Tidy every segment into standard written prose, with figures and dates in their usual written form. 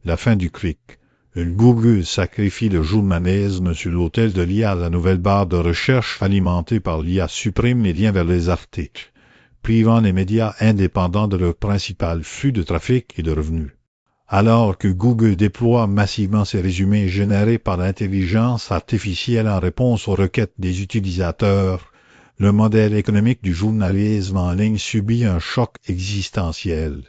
La fin du cric. Google sacrifie le journalisme sur l'autel de l'IA. La nouvelle barre de recherche alimentée par l'IA supprime les liens vers les articles, privant les médias indépendants de leur principal flux de trafic et de revenus. Alors que Google déploie massivement ses résumés générés par l'intelligence artificielle en réponse aux requêtes des utilisateurs, le modèle économique du journalisme en ligne subit un choc existentiel.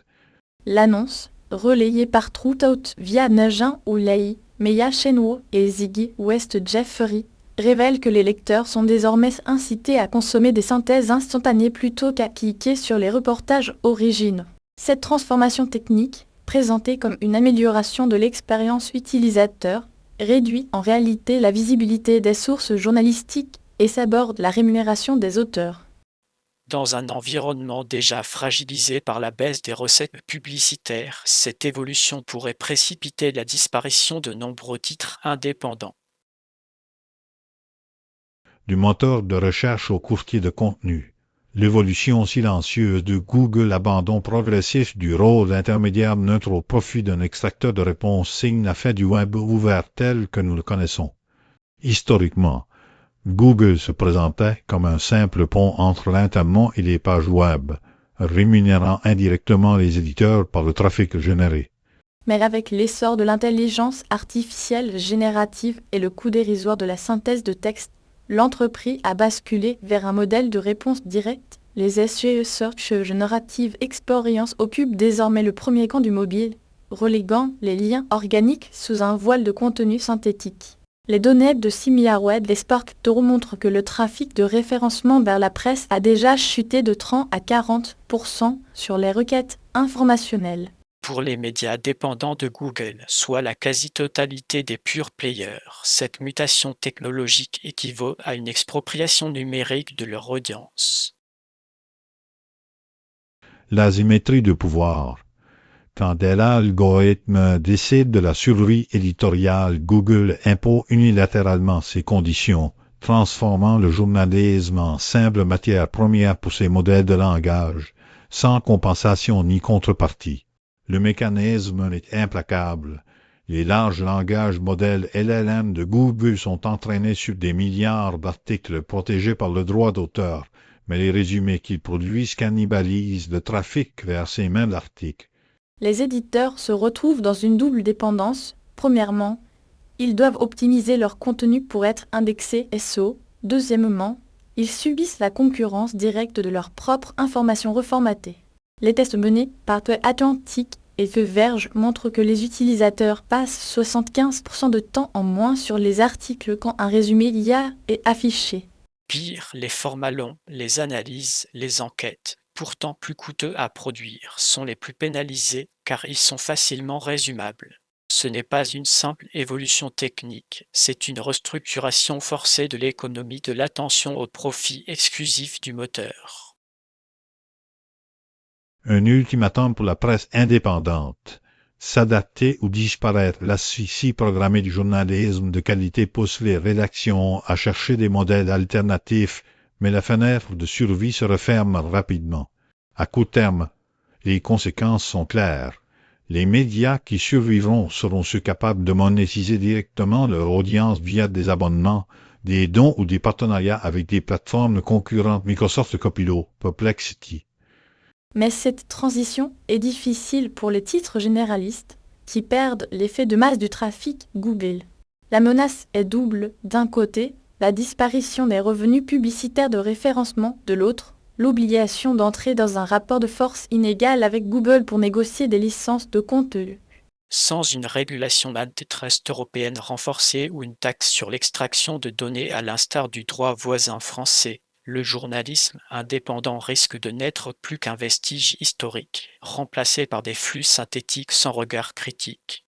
L'annonce, relayée par Truthout via Najin Oulahi, Meya Chenwo et Ziggy West Jeffrey, révèle que les lecteurs sont désormais incités à consommer des synthèses instantanées plutôt qu'à cliquer sur les reportages originaux. Cette transformation technique, présentée comme une amélioration de l'expérience utilisateur, réduit en réalité la visibilité des sources journalistiques et s'aborde la rémunération des auteurs. Dans un environnement déjà fragilisé par la baisse des recettes publicitaires, cette évolution pourrait précipiter la disparition de nombreux titres indépendants. Du moteur de recherche au courtier de contenu. L'évolution silencieuse de Google, l'abandon progressif du rôle d'intermédiaire neutre au profit d'un extracteur de réponses signe la fin du web ouvert tel que nous le connaissons. Historiquement, Google se présentait comme un simple pont entre l'Internet et les pages web, rémunérant indirectement les éditeurs par le trafic généré. Mais avec l'essor de l'intelligence artificielle générative et le coût dérisoire de la synthèse de texte, l'entreprise a basculé vers un modèle de réponse directe. Les SGE Search Generative Experience occupent désormais le premier rang du mobile, reléguant les liens organiques sous un voile de contenu synthétique. Les données de SimilarWeb et SparkToro montrent que le trafic de référencement vers la presse a déjà chuté de 30 à 40% sur les requêtes informationnelles. Pour les médias dépendants de Google, soit la quasi-totalité des pure players, cette mutation technologique équivaut à une expropriation numérique de leur audience. L'asymétrie de pouvoir. Quand l'algorithme décide de la survie éditoriale, Google impose unilatéralement ses conditions, transformant le journalisme en simple matière première pour ses modèles de langage, sans compensation ni contrepartie. Le mécanisme est implacable. Les larges langages modèles LLM de Google sont entraînés sur des milliards d'articles protégés par le droit d'auteur, mais les résumés qu'ils produisent cannibalisent le trafic vers ces mêmes articles. Les éditeurs se retrouvent dans une double dépendance. Premièrement, ils doivent optimiser leur contenu pour être indexés SEO. Deuxièmement, ils subissent la concurrence directe de leurs propres informations reformatées. Les tests menés par The Atlantic et The Verge montrent que les utilisateurs passent 75% de temps en moins sur les articles quand un résumé IA est affiché. Pire, les formats longs, les analyses, les enquêtes, pourtant plus coûteux à produire, sont les plus pénalisés car ils sont facilement résumables. Ce n'est pas une simple évolution technique, c'est une restructuration forcée de l'économie de l'attention au profit exclusif du moteur. Un ultimatum pour la presse indépendante. S'adapter ou disparaître. L'asphyxie programmée du journalisme de qualité pousse les rédactions à chercher des modèles alternatifs, mais la fenêtre de survie se referme rapidement. À court terme, les conséquences sont claires. Les médias qui survivront seront ceux capables de monétiser directement leur audience via des abonnements, des dons ou des partenariats avec des plateformes concurrentes Microsoft Copilot, Perplexity. Mais cette transition est difficile pour les titres généralistes qui perdent l'effet de masse du trafic Google. La menace est double. D'un côté, la disparition des revenus publicitaires de référencement, de l'autre, l'obligation d'entrer dans un rapport de force inégal avec Google pour négocier des licences de contenu. Sans une régulation antitrust européenne renforcée ou une taxe sur l'extraction de données à l'instar du droit voisin français, le journalisme indépendant risque de n'être plus qu'un vestige historique, remplacé par des flux synthétiques sans regard critique.